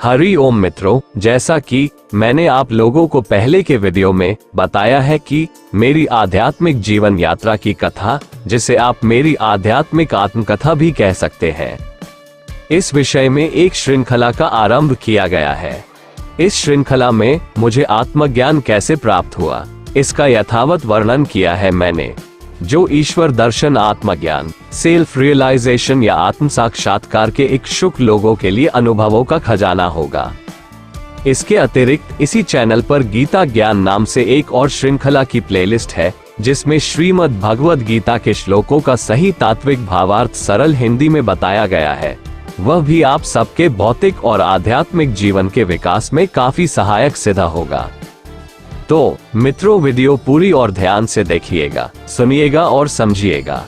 हरि ओम मित्रों, जैसा कि मैंने आप लोगों को पहले के वीडियो में बताया है कि मेरी आध्यात्मिक जीवन यात्रा की कथा, जिसे आप मेरी आध्यात्मिक आत्मकथा भी कह सकते हैं, इस विषय में एक श्रृंखला का आरंभ किया गया है। इस श्रृंखला में मुझे आत्मज्ञान कैसे प्राप्त हुआ, इसका यथावत वर्णन किया है मैंने, जो ईश्वर दर्शन, आत्मज्ञान, सेल्फ रियलाइजेशन या आत्म साक्षात्कार के इच्छुक लोगों के लिए अनुभवों का खजाना होगा। इसके अतिरिक्त इसी चैनल पर गीता ज्ञान नाम से एक और श्रृंखला की प्लेलिस्ट है, जिसमें श्रीमद् भगवद गीता के श्लोकों का सही तात्विक भावार्थ सरल हिंदी में बताया गया है। वह भी आप सबके भौतिक और आध्यात्मिक जीवन के विकास में काफी सहायक सिद्ध होगा। तो मित्रों, वीडियो पूरी और ध्यान से देखिएगा, सुनिएगा और समझिएगा।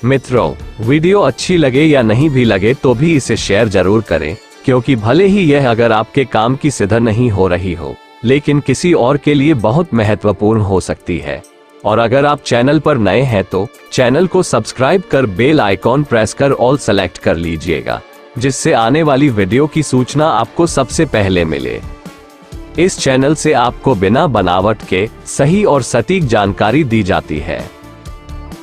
मित्रों, वीडियो अच्छी लगे या नहीं भी लगे तो भी इसे शेयर जरूर करें, क्योंकि भले ही यह अगर आपके काम की सिद्ध नहीं हो रही हो, लेकिन किसी और के लिए बहुत महत्वपूर्ण हो सकती है। और अगर आप चैनल पर नए हैं तो चैनल को सब्सक्राइब कर बेल आइकॉन प्रेस कर ऑल सेलेक्ट कर लीजिएगा, जिससे आने वाली वीडियो की सूचना आपको सबसे पहले मिले। इस चैनल से आपको बिना बनावट के सही और सटीक जानकारी दी जाती है।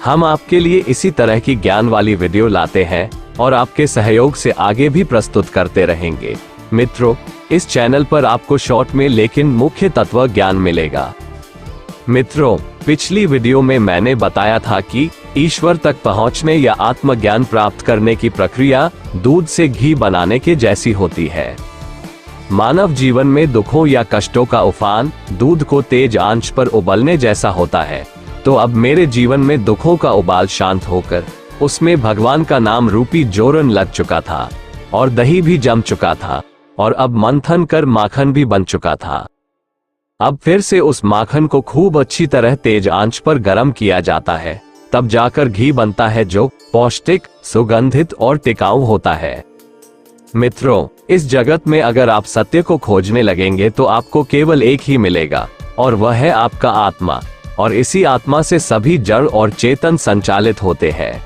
हम आपके लिए इसी तरह की ज्ञान वाली वीडियो लाते हैं और आपके सहयोग से आगे भी प्रस्तुत करते रहेंगे। मित्रों, इस चैनल पर आपको शॉर्ट में लेकिन मुख्य तत्व ज्ञान मिलेगा। मित्रों, पिछली वीडियो में मैंने बताया था कि ईश्वर तक पहुंचने या आत्मज्ञान प्राप्त करने की प्रक्रिया दूध से घी बनाने के जैसी होती है। मानव जीवन में दुखों या कष्टों का उफान दूध को तेज आंच पर उबलने जैसा होता है। तो अब मेरे जीवन में दुखों का उबाल शांत होकर उसमें भगवान का नाम रूपी जोरन लग चुका था और दही भी जम चुका था और अब मंथन कर माखन भी बन चुका था। अब फिर से उस माखन को खूब अच्छी तरह तेज आंच पर गर्म किया जाता है, तब जाकर घी बनता है, जो पौष्टिक, सुगंधित और टिकाऊ होता है। मित्रों, इस जगत में अगर आप सत्य को खोजने लगेंगे तो आपको केवल एक ही मिलेगा, और वह है आपका आत्मा। और इसी आत्मा से सभी जड़ और चेतन संचालित होते हैं।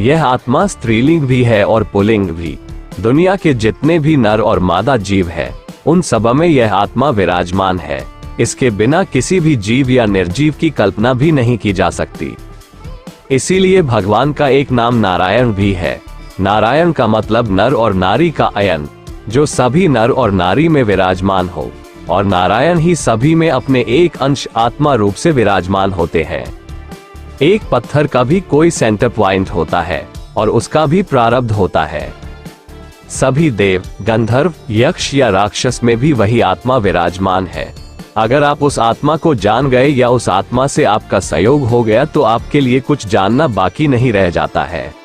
यह आत्मा स्त्रीलिंग भी है और पुल्लिंग भी। दुनिया के जितने भी नर और मादा जीव है, उन सब में यह आत्मा विराजमान है। इसके बिना किसी भी जीव या निर्जीव की कल्पना भी नहीं की जा सकती। इसीलिए भगवान का एक नाम नारायण भी है। नारायण का मतलब नर और नारी का अयन, जो सभी नर और नारी में विराजमान हो, और नारायण ही सभी में अपने एक अंश आत्मा रूप से विराजमान होते हैं। एक पत्थर का भी कोई सेंटर पॉइंट होता है और उसका भी प्रारब्ध होता है। सभी देव, गंधर्व, यक्ष या राक्षस में भी वही आत्मा विराजमान है। अगर आप उस आत्मा को जान गए या उस आत्मा से आपका संयोग हो गया तो आपके लिए कुछ जानना बाकी नहीं रह जाता है।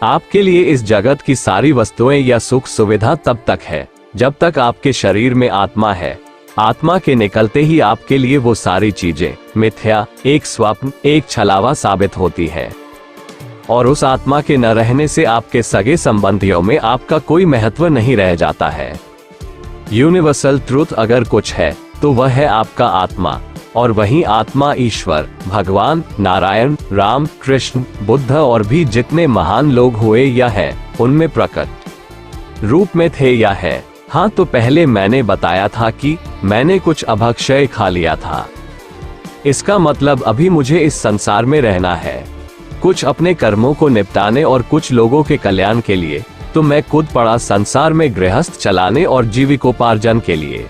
आपके लिए इस जगत की सारी वस्तुएं या सुख सुविधा तब तक है जब तक आपके शरीर में आत्मा है। आत्मा के निकलते ही आपके लिए वो सारी चीजें मिथ्या, एक स्वप्न, एक छलावा साबित होती है। और उस आत्मा के न रहने से आपके सगे संबंधियों में आपका कोई महत्व नहीं रह जाता है। यूनिवर्सल ट्रूथ अगर कुछ है तो वह है आपका आत्मा, और वही आत्मा ईश्वर, भगवान, नारायण, राम, कृष्ण, बुद्ध और भी जितने महान लोग हुए या हैं, उनमें प्रकट रूप में थे या है। हाँ, तो पहले मैंने बताया था कि मैंने कुछ अभक्षय खा लिया था। इसका मतलब अभी मुझे इस संसार में रहना है, कुछ अपने कर्मों को निपटाने और कुछ लोगों के कल्याण के लिए। तो मैं कूद पड़ा संसार में गृहस्थ चलाने और जीविकोपार्जन के लिए।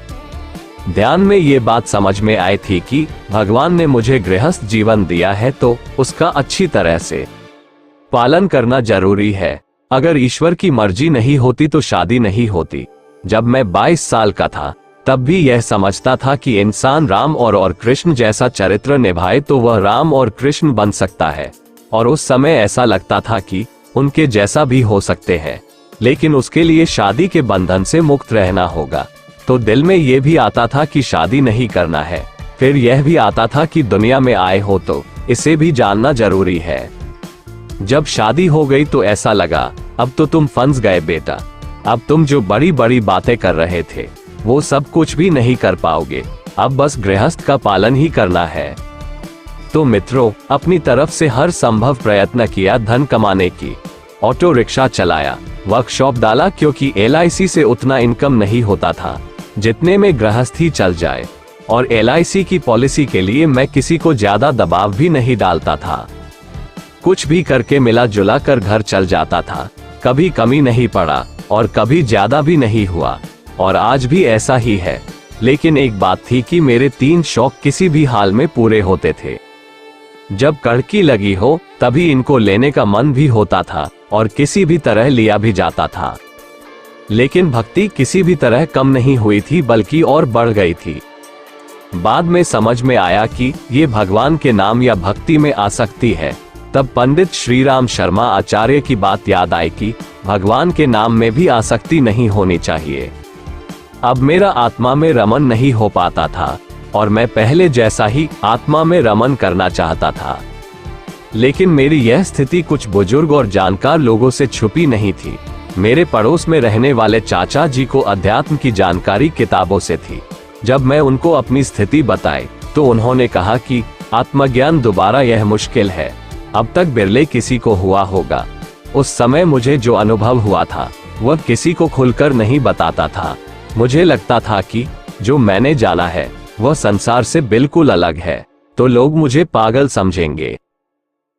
ध्यान में ये बात समझ में आई थी कि भगवान ने मुझे गृहस्थ जीवन दिया है तो उसका अच्छी तरह से पालन करना जरूरी है। अगर ईश्वर की मर्जी नहीं होती तो शादी नहीं होती। जब मैं 22 साल का था तब भी यह समझता था कि इंसान राम और कृष्ण जैसा चरित्र निभाए तो वह राम और कृष्ण बन सकता है, और उस समय ऐसा लगता था कि उनके जैसा भी हो सकते हैं, लेकिन उसके लिए शादी के बंधन से मुक्त रहना होगा। तो दिल में यह भी आता था कि शादी नहीं करना है। फिर यह भी आता था कि दुनिया में आए हो तो इसे भी जानना जरूरी है। जब शादी हो गई तो ऐसा लगा, अब तो तुम फंस गए बेटा। अब तुम जो बड़ी बड़ी बातें कर रहे थे वो सब कुछ भी नहीं कर पाओगे। अब बस गृहस्थ का पालन ही करना है। तो मित्रों, अपनी तरफ से हर संभव प्रयत्न किया धन कमाने की। ऑटो रिक्शा चलाया, वर्कशॉप डाला क्योंकि LIC से उतना इनकम नहीं होता था जितने में गृहस्थी चल जाए, और LIC की पॉलिसी के लिए मैं किसी को ज्यादा दबाव भी नहीं डालता था। कुछ भी करके मिला जुला कर घर चल जाता था, कभी कमी नहीं पड़ा और कभी ज्यादा भी नहीं हुआ, और आज भी ऐसा ही है। लेकिन एक बात थी कि मेरे 3 शौक किसी भी हाल में पूरे होते थे। जब कड़की लगी हो तभी इनको लेने का मन भी होता था और किसी भी तरह लिया भी जाता था। लेकिन भक्ति किसी भी तरह कम नहीं हुई थी, बल्कि और बढ़ गई थी। बाद में समझ में आया कि ये भगवान के नाम या भक्ति में आसक्ति है। तब पंडित श्री राम शर्मा आचार्य की बात याद आई कि भगवान के नाम में भी आसक्ति नहीं होनी चाहिए। अब मेरा आत्मा में रमन नहीं हो पाता था और मैं पहले जैसा ही आत्मा में रमन करना चाहता था। लेकिन मेरी यह स्थिति कुछ बुजुर्ग और जानकार लोगों से छुपी नहीं थी। मेरे पड़ोस में रहने वाले चाचा जी को अध्यात्म की जानकारी किताबों से थी। जब मैं उनको अपनी स्थिति बताई तो उन्होंने कहा कि आत्मज्ञान दोबारा यह मुश्किल है, अब तक बिरले किसी को हुआ होगा। उस समय मुझे जो अनुभव हुआ था वह किसी को खुलकर नहीं बताता था। मुझे लगता था कि जो मैंने जाना है वह संसार से बिल्कुल अलग है, तो लोग मुझे पागल समझेंगे।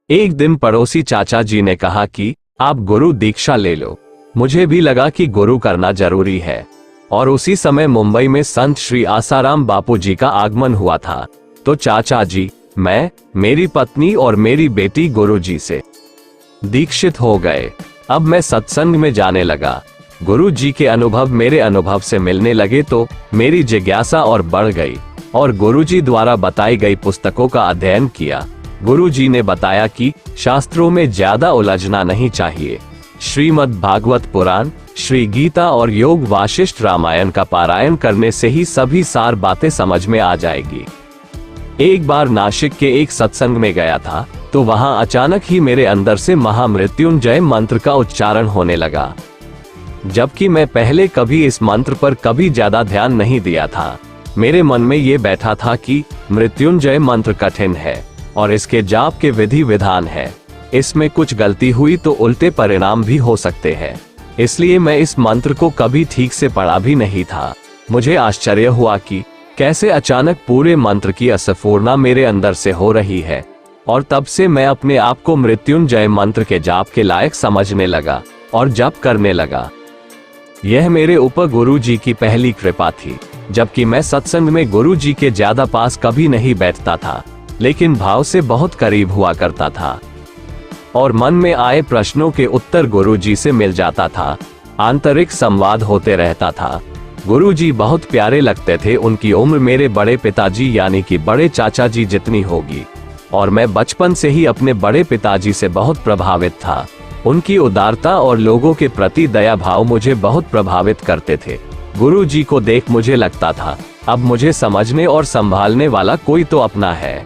एक दिन पड़ोसी चाचा जी ने कहा कि आप गुरु दीक्षा ले लो। मुझे भी लगा कि गुरु करना जरूरी है, और उसी समय मुंबई में संत श्री आसाराम बापू जी का आगमन हुआ था। तो चाचा जी, मैं, मेरी पत्नी और मेरी बेटी गुरु जी से दीक्षित हो गए। अब मैं सत्संग में जाने लगा। गुरु जी के अनुभव मेरे अनुभव से मिलने लगे तो मेरी जिज्ञासा और बढ़ गई और गुरु जी द्वारा बताई गई पुस्तकों का अध्ययन किया। गुरु जी ने बताया कि शास्त्रों में ज्यादा उलझना नहीं चाहिए। श्रीमद् भागवत पुराण, श्री गीता और योग वाशिष्ठ रामायण का पारायण करने से ही सभी सार बातें समझ में आ जाएगी। एक बार नासिक के एक सत्संग में गया था तो वहां अचानक ही मेरे अंदर से महामृत्युंजय मंत्र का उच्चारण होने लगा, जबकि मैं पहले कभी इस मंत्र पर कभी ज्यादा ध्यान नहीं दिया था। मेरे मन में ये बैठा था कि मृत्युंजय मंत्र कठिन है और इसके जाप के विधि विधान है, इसमें कुछ गलती हुई तो उल्टे परिणाम भी हो सकते हैं। इसलिए मैं इस मंत्र को कभी ठीक से पढ़ा भी नहीं था। मुझे आश्चर्य हुआ कि कैसे अचानक पूरे मंत्र की असंपूर्णता मेरे अंदर से हो रही है, और तब से मैं अपने आप को मृत्युंजय मंत्र के जाप के लायक समझने लगा और जप करने लगा। यह मेरे ऊपर गुरु जी की पहली कृपा थी। जबकि मैं सत्संग में गुरु जी के ज्यादा पास कभी नहीं बैठता था, लेकिन भाव से बहुत करीब हुआ करता था और मन में आए प्रश्नों के उत्तर गुरु जी से मिल जाता था। आंतरिक संवाद होते रहता था। गुरु जी बहुत प्यारे लगते थे। उनकी उम्र मेरे बड़े पिताजी यानी कि बड़े चाचा जी जितनी होगी, और मैं बचपन से ही अपने बड़े पिताजी से बहुत प्रभावित था। उनकी उदारता और लोगों के प्रति दया भाव मुझे बहुत प्रभावित करते थे। गुरु जी को देख मुझे लगता था अब मुझे समझने और संभालने वाला कोई तो अपना है।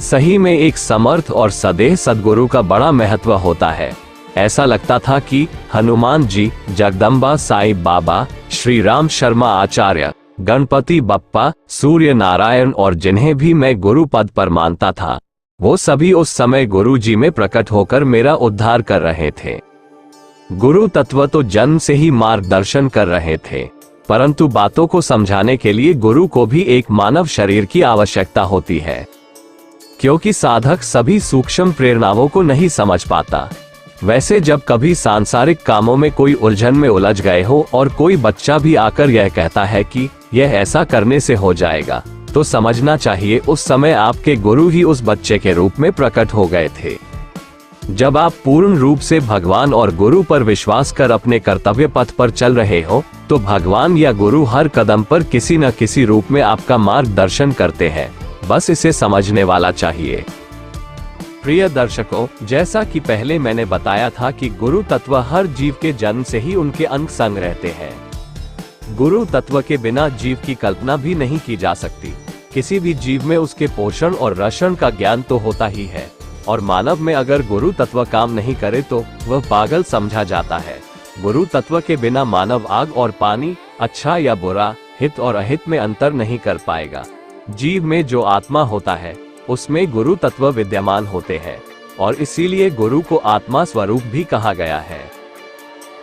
सही में एक समर्थ और सदेह सद्गुरु का बड़ा महत्व होता है। ऐसा लगता था कि हनुमान जी, जगदम्बा साईं बाबा, श्री राम शर्मा आचार्य, गणपति बप्पा, सूर्य नारायण और जिन्हें भी मैं गुरु पद पर मानता था, वो सभी उस समय गुरु जी में प्रकट होकर मेरा उद्धार कर रहे थे। गुरु तत्व तो जन्म से ही मार्गदर्शन कर रहे थे, परंतु बातों को समझाने के लिए गुरु को भी एक मानव शरीर की आवश्यकता होती है, क्योंकि साधक सभी सूक्ष्म प्रेरणाओं को नहीं समझ पाता। वैसे जब कभी सांसारिक कामों में कोई उलझन में उलझ गए हो और कोई बच्चा भी आकर यह कहता है कि यह ऐसा करने से हो जाएगा, तो समझना चाहिए उस समय आपके गुरु ही उस बच्चे के रूप में प्रकट हो गए थे। जब आप पूर्ण रूप से भगवान और गुरु पर विश्वास कर अपने कर्तव्य पथ पर चल रहे हो, तो भगवान या गुरु हर कदम पर किसी न किसी रूप में आपका मार्गदर्शन करते हैं। बस इसे समझने वाला चाहिए। प्रिय दर्शकों, जैसा कि पहले मैंने बताया था कि गुरु तत्व हर जीव के जन्म से ही उनके अंग संग रहते हैं। गुरु तत्व के बिना जीव की कल्पना भी नहीं की जा सकती। किसी भी जीव में उसके पोषण और रक्षण का ज्ञान तो होता ही है, और मानव में अगर गुरु तत्व काम नहीं करे तो वह पागल समझा जाता है। गुरु तत्व के बिना मानव आग और पानी, अच्छा या बुरा, हित और अहित में अंतर नहीं कर पाएगा। जीव में जो आत्मा होता है उसमें गुरु तत्व विद्यमान होते हैं, और इसीलिए गुरु को आत्मा स्वरूप भी कहा गया है।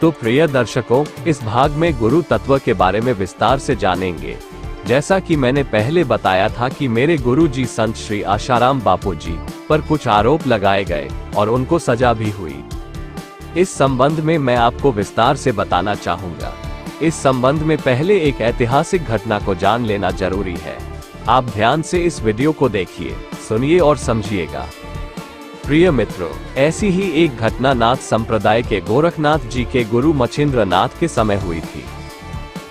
तो प्रिय दर्शकों, इस भाग में गुरु तत्व के बारे में विस्तार से जानेंगे। जैसा कि मैंने पहले बताया था कि मेरे गुरु जी संत श्री आशाराम बापू जी पर कुछ आरोप लगाए गए और उनको सजा भी हुई। इस संबंध में मैं आपको विस्तार से बताना चाहूंगा। इस संबंध में पहले एक ऐतिहासिक घटना को जान लेना जरूरी है। आप ध्यान से इस वीडियो को देखिए, सुनिए और समझिएगा। प्रिय मित्रों, ऐसी ही एक घटना नाथ संप्रदाय के गोरखनाथ जी के गुरु मच्छिंद्र नाथ के समय हुई थी,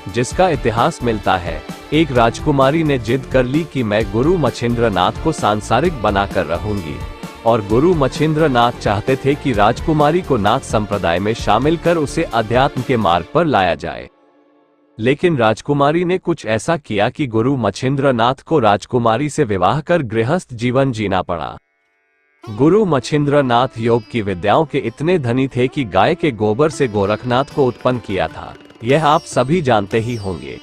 जिसका इतिहास मिलता है। एक राजकुमारी ने जिद कर ली कि मैं गुरु मच्छिंद्र नाथ को सांसारिक बनाकर रहूंगी, और गुरु मच्छिंद्र नाथ चाहते थे कि राजकुमारी को नाथ संप्रदाय में शामिल कर उसे अध्यात्म के मार्ग पर लाया जाए। लेकिन राजकुमारी ने कुछ ऐसा किया कि गुरु मच्छिंद्र नाथ को राजकुमारी से विवाह कर गृहस्थ जीवन जीना पड़ा। गुरु मच्छिंद्र नाथ योग की विद्याओं के इतने धनी थे कि गाय के गोबर से गोरखनाथ को उत्पन्न किया था। यह आप सभी जानते ही होंगे।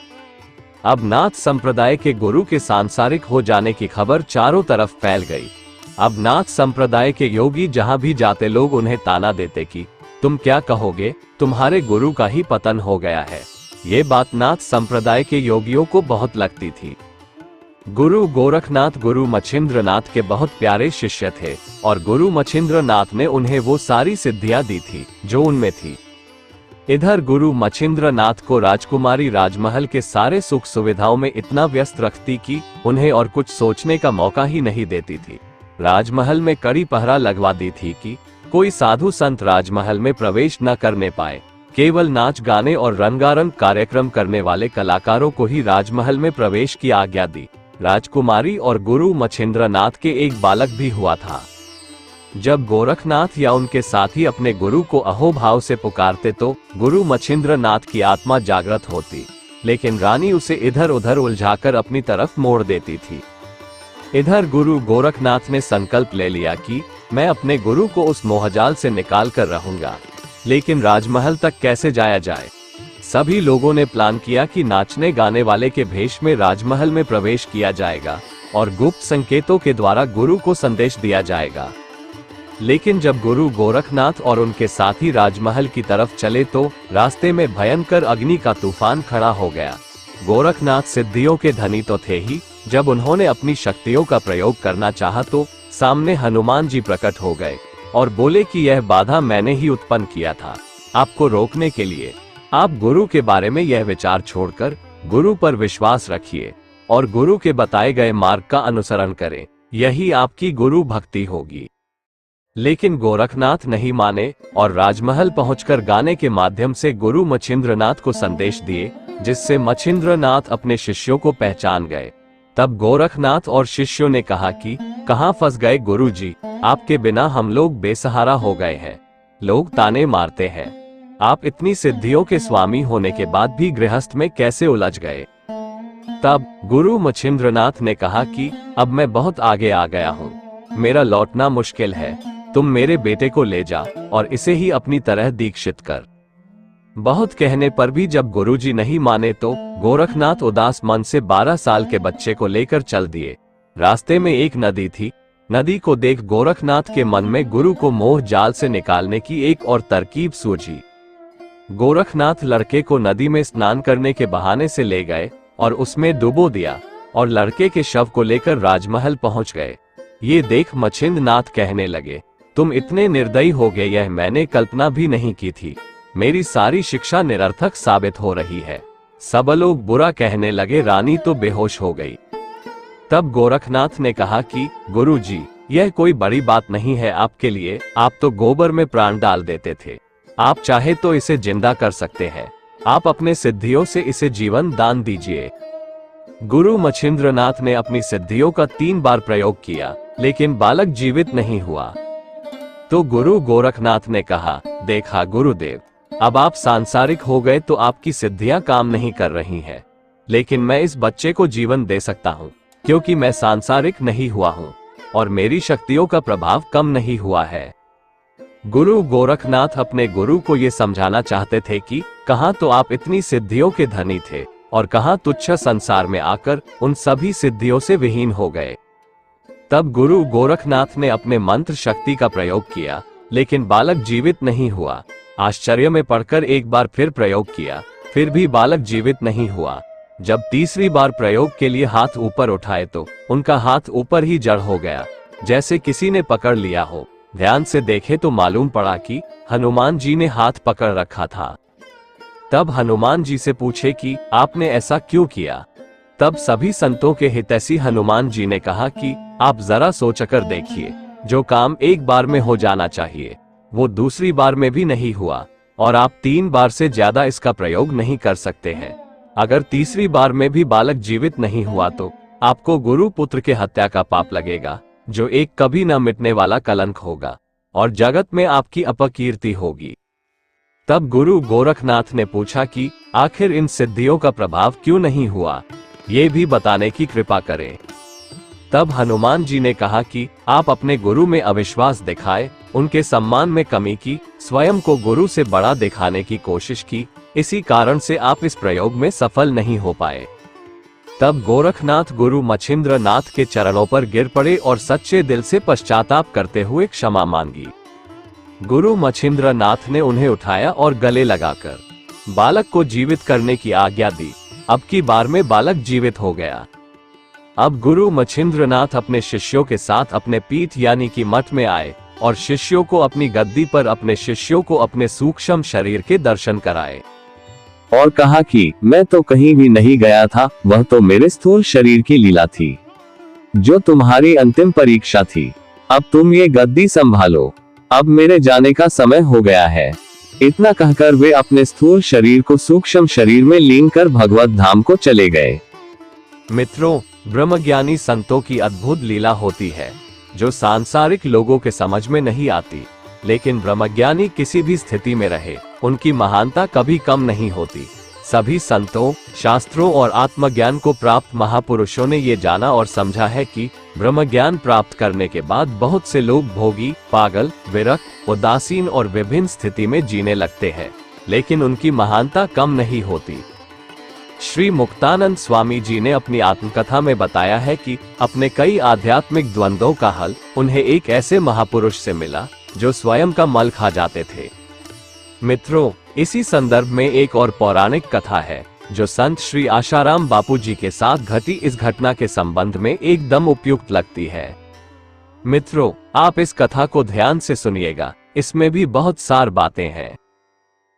अब नाथ संप्रदाय के गुरु के सांसारिक हो जाने की खबर चारों तरफ फैल गई। अब नाथ संप्रदाय के योगी जहां भी जाते लोग उन्हें ताना देते कि तुम क्या कहोगे, तुम्हारे गुरु का ही पतन हो गया है। ये बात नाथ संप्रदाय के योगियों को बहुत लगती थी। गुरु गोरखनाथ गुरु मच्छिंद्र नाथ के बहुत प्यारे शिष्य थे और गुरु मच्छिंद्र नाथ ने उन्हें वो सारी सिद्धियां दी थी जो उनमें थी। इधर गुरु मच्छिंद्र नाथ को राजकुमारी राजमहल के सारे सुख सुविधाओं में इतना व्यस्त रखती कि उन्हें और कुछ सोचने का मौका ही नहीं देती थी। राजमहल में कड़ी पहरा लगवा दी थी कि कोई साधु संत राजमहल में प्रवेश न करने पाए। केवल नाच गाने और रंगारंग कार्यक्रम करने वाले कलाकारों को ही राजमहल में प्रवेश की आज्ञा दी। राजकुमारी और गुरु मच्छिंद्र नाथ के एक बालक भी हुआ था। जब गोरखनाथ या उनके साथी अपने गुरु को अहोभाव से पुकारते तो गुरु मच्छिंद्र नाथ की आत्मा जागृत होती, लेकिन रानी उसे इधर उधर उलझाकर अपनी तरफ मोड़ देती थी। इधर गुरु गोरखनाथ ने संकल्प ले लिया कि मैं अपने गुरु को उस मोहजाल से निकाल कर रहूंगा। लेकिन राजमहल तक कैसे जाया जाए? सभी लोगों ने प्लान किया कि नाचने गाने वाले के भेष में राजमहल में प्रवेश किया जाएगा और गुप्त संकेतों के द्वारा गुरु को संदेश दिया जाएगा। लेकिन जब गुरु गोरखनाथ और उनके साथी राजमहल की तरफ चले तो रास्ते में भयंकर अग्नि का तूफान खड़ा हो गया। गोरखनाथ सिद्धियों के धनी तो थे ही, जब उन्होंने अपनी शक्तियों का प्रयोग करना चाहा तो सामने हनुमान जी प्रकट हो गए और बोले कि यह बाधा मैंने ही उत्पन्न किया था आपको रोकने के लिए। आप गुरु के बारे में यह विचार छोड़कर गुरु पर विश्वास रखिए और गुरु के बताए गए मार्ग का अनुसरण करें, यही आपकी गुरु भक्ति होगी। लेकिन गोरखनाथ नहीं माने और राजमहल पहुंचकर गाने के माध्यम से गुरु मच्छिंद्र नाथ को संदेश दिए, जिससे मच्छिंद्र नाथ अपने शिष्यों को पहचान गए। तब गोरखनाथ और शिष्यों ने कहा कि कहां फंस गए गुरु जी, आपके बिना हम लोग बेसहारा हो गए हैं। लोग ताने मारते हैं, आप इतनी सिद्धियों के स्वामी होने के बाद भी गृहस्थ में कैसे उलझ गए? तब गुरु मच्छिंद्र नाथ ने कहा कि अब मैं बहुत आगे आ गया हूँ, मेरा लौटना मुश्किल है। तुम मेरे बेटे को ले जा और इसे ही अपनी तरह दीक्षित कर। बहुत कहने पर भी जब गुरुजी नहीं माने तो गोरखनाथ उदास मन से 12 साल के बच्चे को लेकर चल दिए। रास्ते में एक नदी थी। नदी को देख गोरखनाथ के मन में गुरु को मोह जाल से निकालने की एक और तरकीब सूझी। गोरखनाथ लड़के को नदी में स्नान करने के बहाने से ले गए और उसमें डुबो दिया और लड़के के शव को लेकर राजमहल पहुंच गए। ये देख मच्छिंद्र नाथ कहने लगे, तुम इतने निर्दयी हो गए, यह मैंने कल्पना भी नहीं की थी। मेरी सारी शिक्षा निरर्थक साबित हो रही है। सब लोग बुरा कहने लगे, रानी तो बेहोश हो गई। तब गोरखनाथ ने कहा कि गुरुजी, यह कोई बड़ी बात नहीं है आपके लिए, आप तो गोबर में प्राण डाल देते थे। आप चाहे तो इसे जिंदा कर सकते हैं। आप अपने सिद्धियों से इसे जीवन दान दीजिए। गुरु मच्छिंद्र नाथ ने अपनी सिद्धियों का 3 बार प्रयोग किया, लेकिन बालक जीवित नहीं हुआ। तो गुरु गोरखनाथ ने कहा, देखा गुरुदेव, अब आप सांसारिक हो गए तो आपकी सिद्धियां काम नहीं कर रही हैं। लेकिन मैं इस बच्चे को जीवन दे सकता हूँ, क्योंकि मैं सांसारिक नहीं हुआ हूँ और मेरी शक्तियों का प्रभाव कम नहीं हुआ है। गुरु गोरखनाथ अपने गुरु को ये समझाना चाहते थे कि कहाँ तो आप इतनी सिद्धियों के धनी थे और कहाँ तुच्छ संसार में आकर उन सभी सिद्धियों से विहीन हो गए। तब गुरु गोरखनाथ ने अपने मंत्र शक्ति का प्रयोग किया, लेकिन बालक जीवित नहीं हुआ। आश्चर्य में पड़कर एक बार फिर प्रयोग किया, फिर भी बालक जीवित नहीं हुआ। जब तीसरी बार प्रयोग के लिए हाथ ऊपर उठाए तो उनका हाथ ऊपर ही जड़ हो गया, जैसे किसी ने पकड़ लिया हो। ध्यान से देखे तो मालूम पड़ा कि हनुमान जी ने हाथ पकड़ रखा था। तब हनुमान जी से पूछे कि आपने ऐसा क्यों किया? तब सभी संतों के हितैषी हनुमान जी ने कहा कि आप जरा सोचकर देखिए, जो काम एक बार में हो जाना चाहिए वो दूसरी बार में भी नहीं हुआ, और आप 3 बार से ज्यादा इसका प्रयोग नहीं कर सकते हैं। अगर तीसरी बार में भी बालक जीवित नहीं हुआ तो आपको गुरु पुत्र के हत्या का पाप लगेगा, जो एक कभी न मिटने वाला कलंक होगा, और जगत में आपकी अपकीर्ति होगी। तब गुरु गोरखनाथ ने पूछा कि आखिर इन सिद्धियों का प्रभाव क्यों नहीं हुआ, ये भी बताने की कृपा करें। तब हनुमान जी ने कहा कि आप अपने गुरु में अविश्वास दिखाए, उनके सम्मान में कमी की, स्वयं को गुरु से बड़ा दिखाने की कोशिश की, इसी कारण से आप इस प्रयोग में सफल नहीं हो पाए। तब गोरखनाथ गुरु मछिंद्र नाथ के चरणों पर गिर पड़े और सच्चे दिल से पश्चाताप करते हुए क्षमा मांगी। गुरु मछिंद्र नाथ ने उन्हें उठाया और गले लगाकर बालक को जीवित करने की आज्ञा दी। अब की बार में बालक जीवित हो गया। अब गुरु मछिंद्र नाथ अपने शिष्यों के साथ अपने पीठ यानी कि मठ में आए और शिष्यों को अपनी गद्दी पर अपने शिष्यों को अपने सूक्ष्म शरीर के दर्शन कराए और कहा कि मैं तो कहीं भी नहीं गया था, वह तो मेरे स्थूल शरीर की लीला थी, जो तुम्हारी अंतिम परीक्षा थी। अब तुम ये गद्दी संभालो, अब मेरे जाने का समय हो गया है। इतना कहकर वे अपने स्थूल शरीर को सूक्ष्म शरीर में लीन कर भगवत धाम को चले गए। मित्रों, ब्रह्मज्ञानी संतों की अद्भुत लीला होती है, जो सांसारिक लोगों के समझ में नहीं आती, लेकिन ब्रह्मज्ञानी किसी भी स्थिति में रहे, उनकी महानता कभी कम नहीं होती। सभी संतों, शास्त्रों और आत्मज्ञान को प्राप्त महापुरुषों ने ये जाना और समझा है कि ब्रह्मज्ञान प्राप्त करने के बाद बहुत से लोग भोगी, पागल, विरक्त, उदासीन और विभिन्न स्थिति में जीने लगते हैं, लेकिन उनकी महानता कम नहीं होती। श्री मुक्तानंद स्वामी जी ने अपनी आत्मकथा में बताया है कि अपने कई आध्यात्मिक द्वंद्वों का हल उन्हें एक ऐसे महापुरुष से मिला जो स्वयं का मल खा जाते थे। मित्रों, इसी संदर्भ में एक और पौराणिक कथा है जो संत श्री आशाराम बापू जी के साथ घटी इस घटना के संबंध में एकदम उपयुक्त लगती है। मित्रों, आप इस कथा को ध्यान से सुनिएगा, इसमें भी बहुत सार बातें हैं।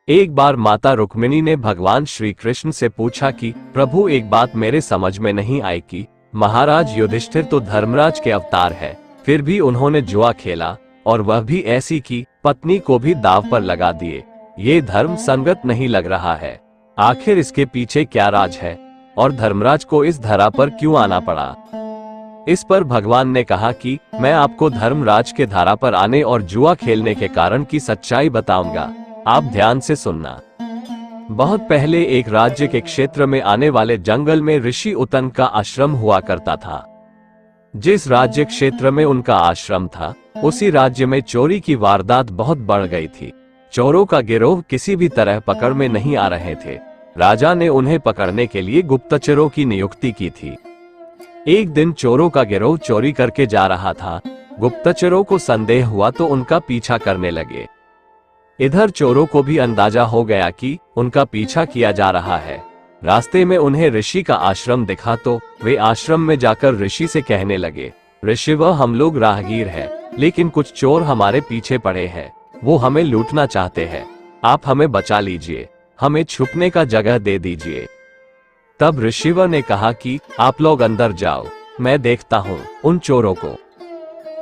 एक बार माता रुक्मिणी ने भगवान श्री कृष्ण से पूछा कि प्रभु, एक बात मेरे समझ में नहीं आई कि महाराज युधिष्ठिर तो धर्मराज के अवतार है, फिर भी उन्होंने जुआ खेला, और वह भी ऐसी कि पत्नी को भी दांव पर लगा दिए। ये धर्म संगत नहीं लग रहा है। आखिर इसके पीछे क्या राज है, और धर्मराज को इस धरा पर क्यों आना पड़ा? इस पर भगवान ने कहा कि मैं आपको धर्मराज के धारा पर आने और जुआ खेलने के कारण की सच्चाई बताऊंगा, आप ध्यान से सुनना। बहुत पहले एक राज्य के क्षेत्र में आने वाले जंगल में ऋषि उतन का आश्रम हुआ करता था। जिस राज्य क्षेत्र में उनका आश्रम था, उसी राज्य में चोरी की वारदात बहुत बढ़ गई थी। चोरों का गिरोह किसी भी तरह पकड़ में नहीं आ रहे थे। राजा ने उन्हें पकड़ने के लिए गुप्तचरों की नियुक्ति की थी। एक दिन चोरों का गिरोह चोरी करके जा रहा था। गुप्तचरों को संदेह हुआ तो उनका पीछा करने लगे। इधर चोरों को भी अंदाजा हो गया कि उनका पीछा किया जा रहा है। रास्ते में उन्हें ऋषि का आश्रम दिखा तो वे आश्रम में जाकर ऋषि से कहने लगे, ऋषिवर, हम लोग राहगीर हैं, लेकिन कुछ चोर हमारे पीछे पड़े हैं, वो हमें लूटना चाहते हैं, आप हमें बचा लीजिए, हमें छुपने का जगह दे दीजिए। तब ऋषिवर ने कहा कि आप लोग अंदर जाओ, मैं देखता हूँ उन चोरों को।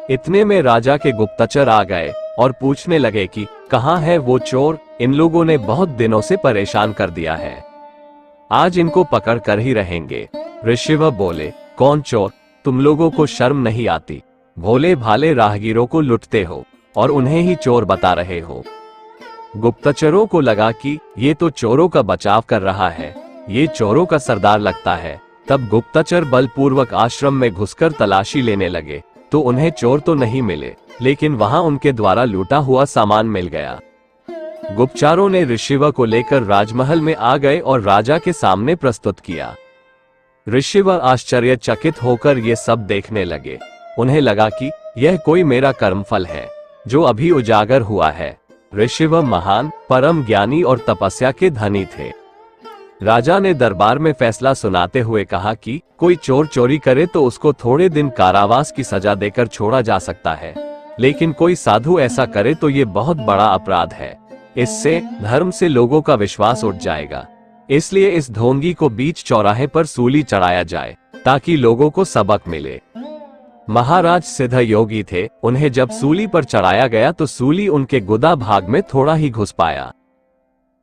इतने में राजा के गुप्तचर आ गए और पूछने लगे कि कहाँ है वो चोर, इन लोगों ने बहुत दिनों से परेशान कर दिया है, आज इनको पकड़ कर ही रहेंगे। ऋषिवर बोले, कौन चोर? तुम लोगों को शर्म नहीं आती? भोले भाले राहगीरों को लुटते हो और उन्हें ही चोर बता रहे हो। गुप्तचरों को लगा कि ये तो चोरों का बचाव कर रहा है, ये चोरों का सरदार लगता है। तब गुप्तचर बलपूर्वक आश्रम में घुसकर तलाशी लेने लगे तो उन्हें चोर तो नहीं मिले, लेकिन वहां उनके द्वारा लूटा हुआ सामान मिल गया। गुप्तचरों ने ऋषिवर को लेकर राजमहल में आ गए और राजा के सामने प्रस्तुत किया। ऋषिवर आश्चर्यचकित होकर ये सब देखने लगे। उन्हें लगा कि यह कोई मेरा कर्मफल है जो अभी उजागर हुआ है। ऋषिव महान, परम ज्ञानी और तपस्या के धनी थे। राजा ने दरबार में फैसला सुनाते हुए कहा कि कोई चोर चोरी करे तो उसको थोड़े दिन कारावास की सजा देकर छोड़ा जा सकता है, लेकिन कोई साधु ऐसा करे तो ये बहुत बड़ा अपराध है। इससे धर्म से लोगों का विश्वास उठ जाएगा। इसलिए इस ढोंगी को बीच चौराहे पर सूली चढ़ाया जाए ताकि लोगों को सबक मिले। महाराज सिद्ध योगी थे। उन्हें जब सूली पर चढ़ाया गया तो सूली उनके गुदा भाग में थोड़ा ही घुस पाया।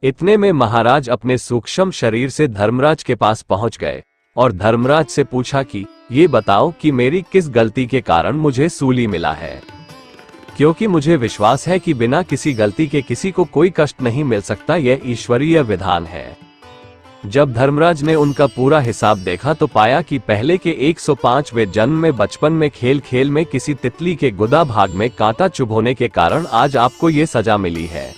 इतने में महाराज अपने सूक्ष्म शरीर से धर्मराज के पास पहुंच गए और धर्मराज से पूछा कि ये बताओ कि मेरी किस गलती के कारण मुझे सूली मिला है, क्योंकि मुझे विश्वास है कि बिना किसी गलती के किसी को कोई कष्ट नहीं मिल सकता। यह ईश्वरीय विधान है। जब धर्मराज ने उनका पूरा हिसाब देखा तो पाया कि पहले के 105वें जन्म में बचपन में खेल खेल में किसी तितली के गुदा भाग में कांटा चुभोने के कारण आज आपको ये सजा मिली है।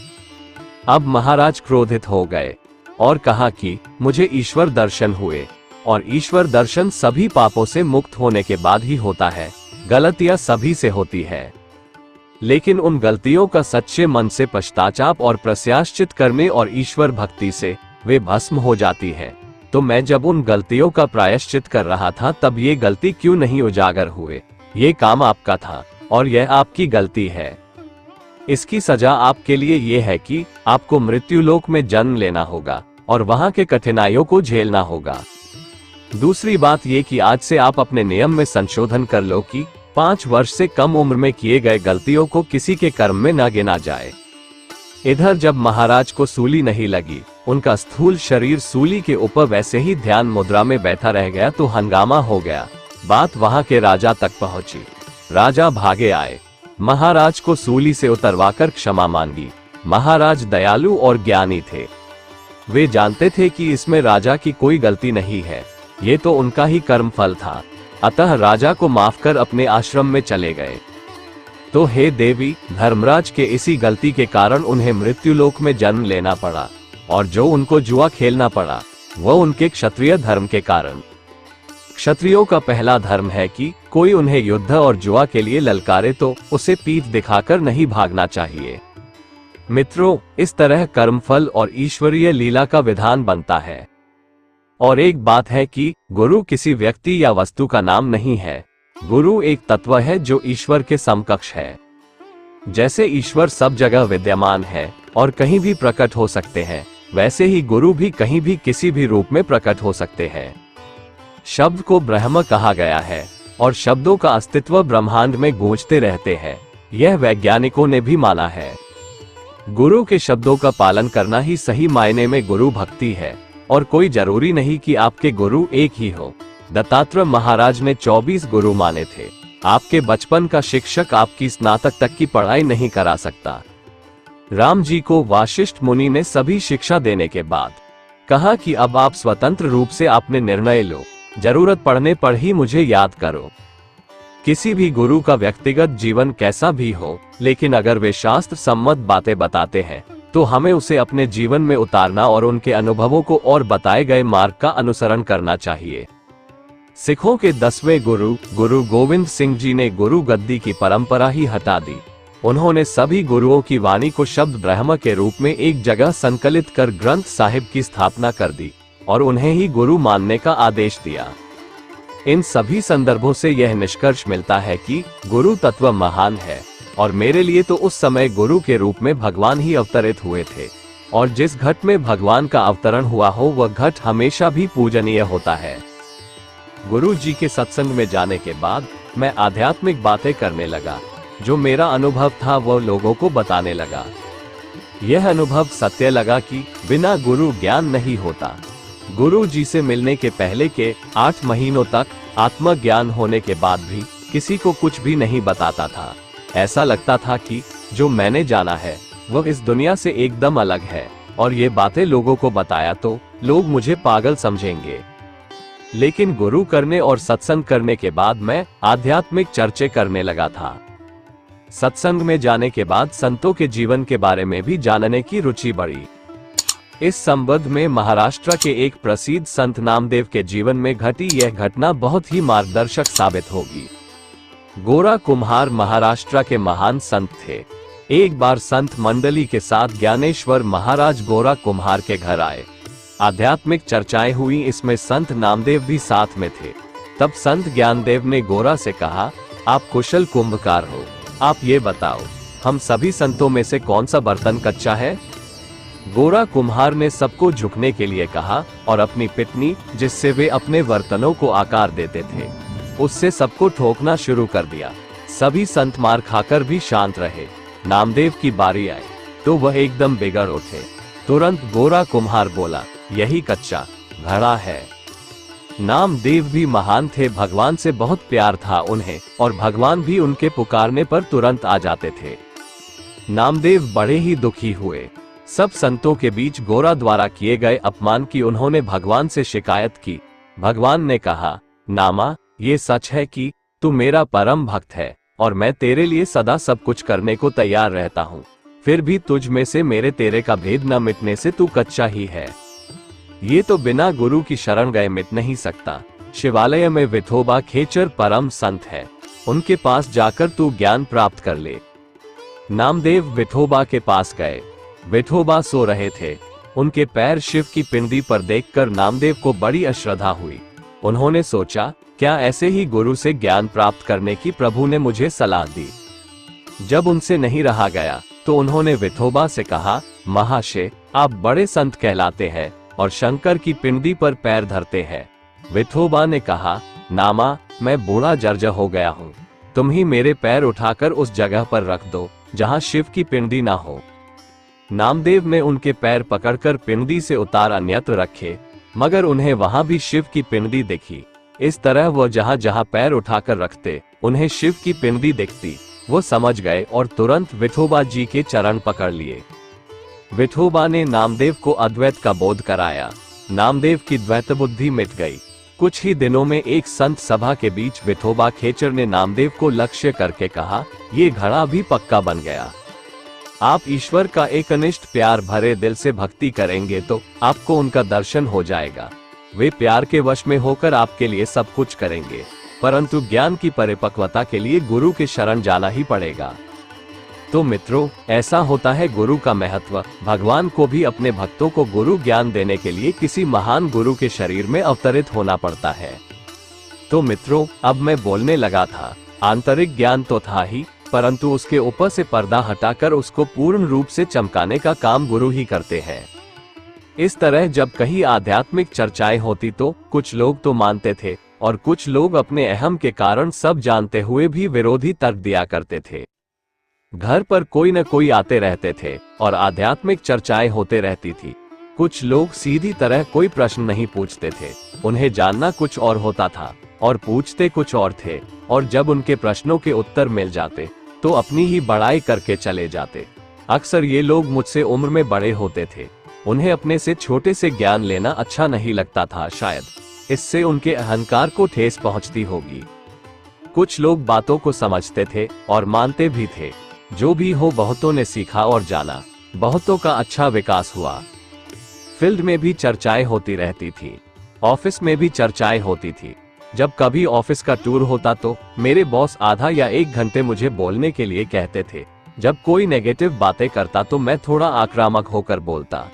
अब महाराज क्रोधित हो गए और कहा कि मुझे ईश्वर दर्शन हुए और ईश्वर दर्शन सभी पापों से मुक्त होने के बाद ही होता है। गलतियां सभी से होती है, लेकिन उन गलतियों का सच्चे मन से पश्चाताप और प्रायश्चित करने और ईश्वर भक्ति से वे भस्म हो जाती है। तो मैं जब उन गलतियों का प्रायश्चित कर रहा था तब ये गलती क्यों नहीं उजागर हुए? ये काम आपका था और यह आपकी गलती है। इसकी सजा आपके लिए ये है कि आपको मृत्युलोक में जन्म लेना होगा और वहां के कठिनाइयों को झेलना होगा। दूसरी बात ये कि आज से आप अपने नियम में संशोधन कर लो कि 5 वर्ष से कम उम्र में किए गए गलतियों को किसी के कर्म में न गिना जाए। इधर जब महाराज को सूली नहीं लगी, उनका स्थूल शरीर सूली के ऊपर वैसे ही ध्यान मुद्रा में बैठा रह गया तो हंगामा हो गया। बात वहां के राजा तक पहुंची। राजा भागे आए, महाराज को सूली से उतरवाकर क्षमा मांगी। महाराज दयालु और ज्ञानी थे। वे जानते थे कि इसमें राजा की कोई गलती नहीं है, ये तो उनका ही कर्म फल था। अतः राजा को माफ कर अपने आश्रम में चले गए। तो हे देवी, धर्मराज के इसी गलती के कारण उन्हें मृत्युलोक में जन्म लेना पड़ा और जो उनको जुआ खेलना पड़ा वह उनके क्षत्रिय धर्म के कारण। क्षत्रियों का पहला धर्म है कि कोई उन्हें युद्ध और जुआ के लिए ललकारे तो उसे पीठ दिखाकर नहीं भागना चाहिए। मित्रों, इस तरह कर्मफल और ईश्वरीय लीला का विधान बनता है। और एक बात है कि गुरु किसी व्यक्ति या वस्तु का नाम नहीं है। गुरु एक तत्व है जो ईश्वर के समकक्ष है। जैसे ईश्वर सब जगह विद्यमान है और कहीं भी प्रकट हो सकते हैं, वैसे ही गुरु भी कहीं भी किसी भी रूप में प्रकट हो सकते हैं। शब्द को ब्रह्म कहा गया है और शब्दों का अस्तित्व ब्रह्मांड में गूंजते रहते हैं। यह वैज्ञानिकों ने भी माना है। गुरु के शब्दों का पालन करना ही सही मायने में गुरु भक्ति है और कोई जरूरी नहीं कि आपके गुरु एक ही हो। दत्तात्रेय महाराज ने 24 गुरु माने थे। आपके बचपन का शिक्षक आपकी स्नातक तक की पढ़ाई नहीं करा सकता। राम जी को वाशिष्ठ मुनि ने सभी शिक्षा देने के बाद कहा कि अब आप स्वतंत्र रूप से अपने निर्णय लो, जरूरत पड़ने पर ही मुझे याद करो। किसी भी गुरु का व्यक्तिगत जीवन कैसा भी हो, लेकिन अगर वे शास्त्र सम्मत बातें बताते हैं तो हमें उसे अपने जीवन में उतारना और उनके अनुभवों को और बताए गए मार्ग का अनुसरण करना चाहिए। सिखों के 10वें गुरु गुरु गोविंद सिंह जी ने गुरु गद्दी की परंपरा ही हटा दी। उन्होंने सभी गुरुओं की वाणी को शब्द ब्रह्म के रूप में एक जगह संकलित कर ग्रंथ साहिब की स्थापना कर दी और उन्हें ही गुरु मानने का आदेश दिया। इन सभी संदर्भों से यह निष्कर्ष मिलता है कि गुरु तत्व महान है और मेरे लिए तो उस समय गुरु के रूप में भगवान ही अवतरित हुए थे और जिस घट में भगवान का अवतरण हुआ हो वह घट हमेशा भी पूजनीय होता है। गुरु जी के सत्संग में जाने के बाद मैं आध्यात्मिक बातें करने लगा। जो मेरा अनुभव था वह लोगों को बताने लगा। यह अनुभव सत्य लगा कि बिना गुरु ज्ञान नहीं होता। गुरु जी से मिलने के पहले के 8 महीनों तक आत्मज्ञान होने के बाद भी किसी को कुछ भी नहीं बताता था। ऐसा लगता था कि जो मैंने जाना है वह इस दुनिया से एकदम अलग है और ये बातें लोगों को बताया तो लोग मुझे पागल समझेंगे। लेकिन गुरु करने और सत्संग करने के बाद मैं आध्यात्मिक चर्चे करने लगा था। सत्संग में जाने के बाद संतों के जीवन के बारे में भी जानने की रुचि बढ़ी। इस संबंध में महाराष्ट्र के एक प्रसिद्ध संत नामदेव के जीवन में घटी यह घटना बहुत ही मार्गदर्शक साबित होगी। गोरा कुम्हार महाराष्ट्र के महान संत थे। एक बार संत मंडली के साथ ज्ञानेश्वर महाराज गोरा कुम्हार के घर आए। आध्यात्मिक चर्चाएं हुई, इसमें संत नामदेव भी साथ में थे। तब संत ज्ञानदेव ने गोरा से कहा, आप कुशल कुंभकार हो, आप ये बताओ, हम सभी संतों में से कौन सा बर्तन कच्चा है? गोरा कुम्हार ने सबको झुकने के लिए कहा और अपनी पिटनी, जिससे वे अपने बर्तनों को आकार देते थे, उससे सबको ठोकना शुरू कर दिया। सभी संत मार खाकर भी शांत रहे। नामदेव की बारी आई तो वह एकदम बिगड़ उठे। तुरंत गोरा कुम्हार बोला, यही कच्चा घड़ा है। नामदेव भी महान थे, भगवान से बहुत प्यार था उन्हें, और भगवान भी उनके पुकारने पर तुरंत आ जाते थे। नामदेव बड़े ही दुखी हुए। सब संतों के बीच गोरा द्वारा किए गए अपमान की उन्होंने भगवान से शिकायत की। भगवान ने कहा, नामा, ये सच है कि तू मेरा परम भक्त है और मैं तेरे लिए सदा सब कुछ करने को तैयार रहता हूँ, फिर भी तुझ में से मेरे तेरे का भेद न मिटने से तू कच्चा ही है। ये तो बिना गुरु की शरण गए मिट नहीं सकता। शिवालय में विठोबा खेचर परम संत है, उनके पास जाकर तू ज्ञान प्राप्त कर ले। नामदेव विठोबा के पास गए। विठोबा सो रहे थे। उनके पैर शिव की पिंडी पर देखकर नामदेव को बड़ी अश्रद्धा हुई। उन्होंने सोचा, क्या ऐसे ही गुरु से ज्ञान प्राप्त करने की प्रभु ने मुझे सलाह दी? जब उनसे नहीं रहा गया तो उन्होंने विठोबा से कहा, महाशय, आप बड़े संत कहलाते हैं और शंकर की पिंडी पर पैर धरते हैं। विठोबा ने कहा, नामा, मैं बूढ़ा जर्जर हो गया हूँ, तुम ही मेरे पैर उठाकर उस जगह पर रख दो जहाँ शिव की पिंडी ना हो। नामदेव ने उनके पैर पकड़कर पिंडी से उतार अन्यत्र रखे, मगर उन्हें वहां भी शिव की पिंडी दिखी। इस तरह वह जहां जहां पैर उठाकर रखते, उन्हें शिव की पिंडी दिखती। वो समझ गए और तुरंत विठोबा जी के चरण पकड़ लिए। विठोबा ने नामदेव को अद्वैत का बोध कराया। नामदेव की द्वैत बुद्धि मिट गई। कुछ ही दिनों में एक संत सभा के बीच विठोबा खेचर ने नामदेव को लक्ष्य करके कहा, ये घड़ा भी पक्का बन गया। आप ईश्वर का एकनिष्ठ प्यार भरे दिल से भक्ति करेंगे तो आपको उनका दर्शन हो जाएगा। वे प्यार के वश में होकर आपके लिए सब कुछ करेंगे, परंतु ज्ञान की परिपक्वता के लिए गुरु के शरण जाना ही पड़ेगा। तो मित्रों, ऐसा होता है गुरु का महत्व। भगवान को भी अपने भक्तों को गुरु ज्ञान देने के लिए किसी महान गुरु के शरीर में अवतरित होना पड़ता है। तो मित्रों, अब मैं बोलने लगा था। आंतरिक ज्ञान तो था ही, परंतु उसके ऊपर से पर्दा हटाकर उसको पूर्ण रूप से चमकाने का काम गुरु ही करते हैं। इस तरह जब कहीं आध्यात्मिक चर्चाएं होती तो कुछ लोग तो मानते थे और कुछ लोग अपने अहम के कारण सब जानते हुए भी विरोधी तर्क दिया करते थे। घर पर कोई न कोई आते रहते थे और आध्यात्मिक चर्चाएं होते रहती थी। कुछ लोग सीधी तरह कोई प्रश्न नहीं पूछते थे, उन्हें जानना कुछ और होता था और पूछते कुछ और थे, और जब उनके प्रश्नों के उत्तर मिल जाते तो अपनी ही बड़ाई करके चले जाते। अक्सर ये लोग मुझसे उम्र में बड़े होते थे। उन्हें अपने से छोटे से ज्ञान लेना अच्छा नहीं लगता था, शायद इससे उनके अहंकार को ठेस पहुंचती होगी। कुछ लोग बातों को समझते थे और मानते भी थे। जो भी हो, बहुतों ने सीखा और जाना, बहुतों का अच्छा विकास हुआ। फील्ड में भी चर्चाएं होती रहती थी, ऑफिस में भी चर्चाएं होती थी। जब कभी ऑफिस का टूर होता तो मेरे बॉस आधा या 1 घंटे मुझे बोलने के लिए कहते थे। जब कोई नेगेटिव बातें करता तो मैं थोड़ा आक्रामक होकर बोलता।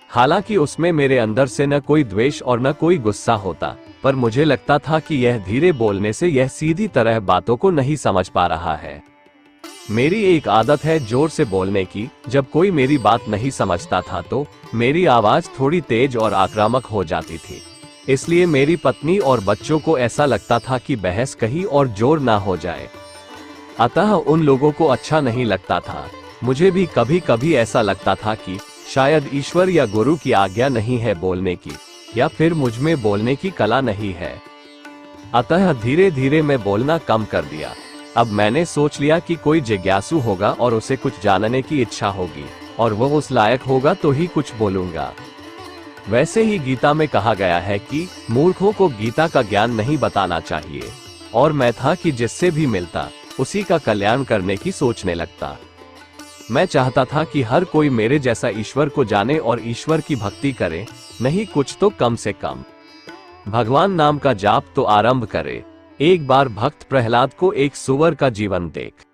हालांकि उसमें मेरे अंदर से न कोई द्वेष और न कोई गुस्सा होता, पर मुझे लगता था कि यह धीरे बोलने से यह सीधी तरह बातों को नहीं समझ पा रहा है। मेरी एक आदत है जोर से बोलने की। जब कोई मेरी बात नहीं समझता था तो मेरी आवाज थोड़ी तेज और आक्रामक हो जाती थी। इसलिए मेरी पत्नी और बच्चों को ऐसा लगता था कि बहस कहीं और जोर ना हो जाए, अतः उन लोगों को अच्छा नहीं लगता था। मुझे भी कभी कभी ऐसा लगता था कि शायद ईश्वर या गुरु की आज्ञा नहीं है बोलने की, या फिर मुझ में बोलने की कला नहीं है। अतः धीरे धीरे मैं बोलना कम कर दिया। अब मैंने सोच लिया कि कोई जिज्ञासु होगा और उसे कुछ जानने की इच्छा होगी और वह उस लायक होगा तो ही कुछ बोलूंगा। वैसे ही गीता में कहा गया है कि मूर्खों को गीता का ज्ञान नहीं बताना चाहिए, और मैं था कि जिससे भी मिलता उसी का कल्याण करने की सोचने लगता। मैं चाहता था कि हर कोई मेरे जैसा ईश्वर को जाने और ईश्वर की भक्ति करे, नहीं कुछ तो कम से कम भगवान नाम का जाप तो आरंभ करे। एक बार भक्त प्रहलाद को एक सुअर का जीवन देख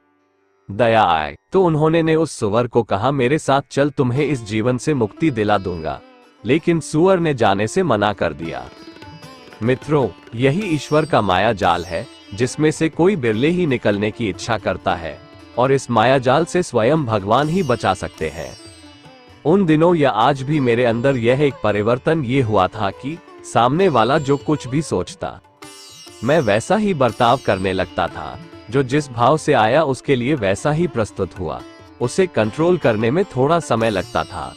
दया आए तो उन्होंने ने उस सुअर को कहा, मेरे साथ चल, तुम्हें इस जीवन से मुक्ति दिला दूंगा। लेकिन सुअर ने जाने से मना कर दिया। मित्रों, यही ईश्वर का माया जाल है, जिसमें से कोई बिरले ही निकलने की इच्छा करता है, और इस माया जाल से स्वयं भगवान ही बचा सकते हैं। उन दिनों या आज भी मेरे अंदर यह एक परिवर्तन ये हुआ था कि सामने वाला जो कुछ भी सोचता, मैं वैसा ही बर्ताव करने लगता था। जो जिस भाव से आया उसके लिए वैसा ही प्रस्तुत हुआ। उसे कंट्रोल करने में थोड़ा समय लगता था।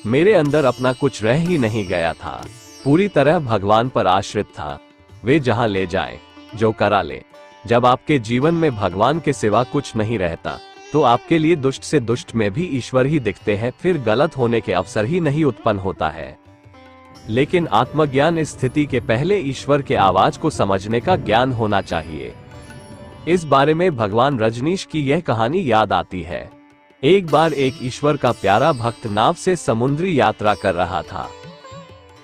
मेरे अंदर अपना कुछ रह ही नहीं गया था, पूरी तरह भगवान पर आश्रित था। वे जहां ले जाए, जो करा ले। जब आपके जीवन में भगवान के सिवा कुछ नहीं रहता, तो आपके लिए दुष्ट से दुष्ट में भी ईश्वर ही दिखते हैं, फिर गलत होने के अवसर ही नहीं उत्पन्न होता है। लेकिन आत्मज्ञान इस स्थिति के पहले ईश्वर के आवाज को समझने का ज्ञान होना चाहिए। इस बारे में भगवान रजनीश की यह कहानी याद आती है। एक बार एक ईश्वर का प्यारा भक्त नाव से समुद्री यात्रा कर रहा था।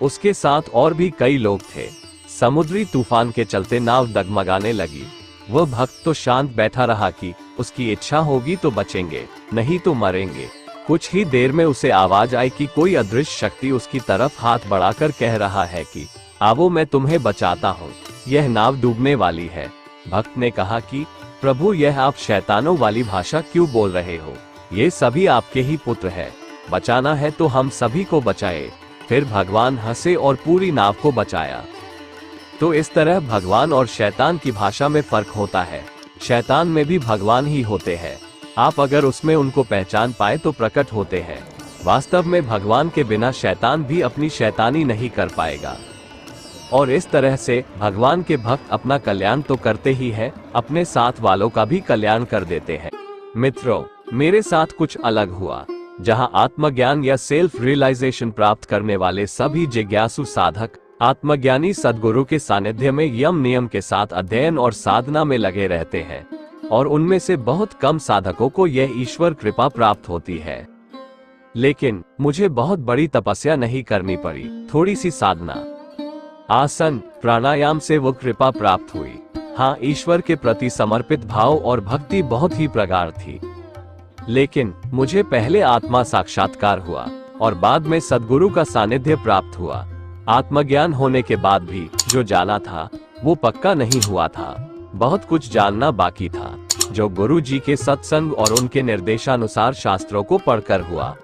उसके साथ और भी कई लोग थे। समुद्री तूफान के चलते नाव डगमगाने लगी। वह भक्त तो शांत बैठा रहा कि उसकी इच्छा होगी तो बचेंगे, नहीं तो मरेंगे। कुछ ही देर में उसे आवाज आई कि कोई अदृश्य शक्ति उसकी तरफ हाथ बढ़ाकर कह रहा है कि आओ, मैं तुम्हें बचाता हूँ, यह नाव डूबने वाली है। भक्त ने कहा कि प्रभु, यह आप शैतानों वाली भाषा क्यों बोल रहे हो? ये सभी आपके ही पुत्र है। बचाना है तो हम सभी को बचाए। फिर भगवान हंसे और पूरी नाव को बचाया। तो इस तरह भगवान और शैतान की भाषा में फर्क होता है। शैतान में भी भगवान ही होते हैं। आप अगर उसमें उनको पहचान पाए तो प्रकट होते हैं। वास्तव में भगवान के बिना शैतान भी अपनी शैतानी नहीं कर पाएगा। और इस तरह से भगवान के भक्त अपना कल्याण तो करते ही हैं, अपने साथ वालों का भी कल्याण कर देते हैं। मित्रों, मेरे साथ कुछ अलग हुआ। जहां आत्मज्ञान या सेल्फ रियलाइजेशन प्राप्त करने वाले सभी जिज्ञासु साधक आत्मज्ञानी सद्गुरु के सानिध्य में यम नियम के साथ अध्ययन और साधना में लगे रहते हैं, और उनमें से बहुत कम साधकों को यह ईश्वर कृपा प्राप्त होती है। लेकिन मुझे बहुत बड़ी तपस्या नहीं करनी पड़ी, थोड़ी सी साधना, आसन, प्राणायाम से वो कृपा प्राप्त हुई। हाँ, ईश्वर के प्रति समर्पित भाव और भक्ति बहुत ही प्रगाढ़ थी। लेकिन मुझे पहले आत्मा साक्षात्कार हुआ और बाद में सद्गुरु का सानिध्य प्राप्त हुआ। आत्मज्ञान होने के बाद भी जो जाना था वो पक्का नहीं हुआ था। बहुत कुछ जानना बाकी था, जो गुरु जी के सत्संग और उनके निर्देशानुसार शास्त्रों को पढ़कर हुआ।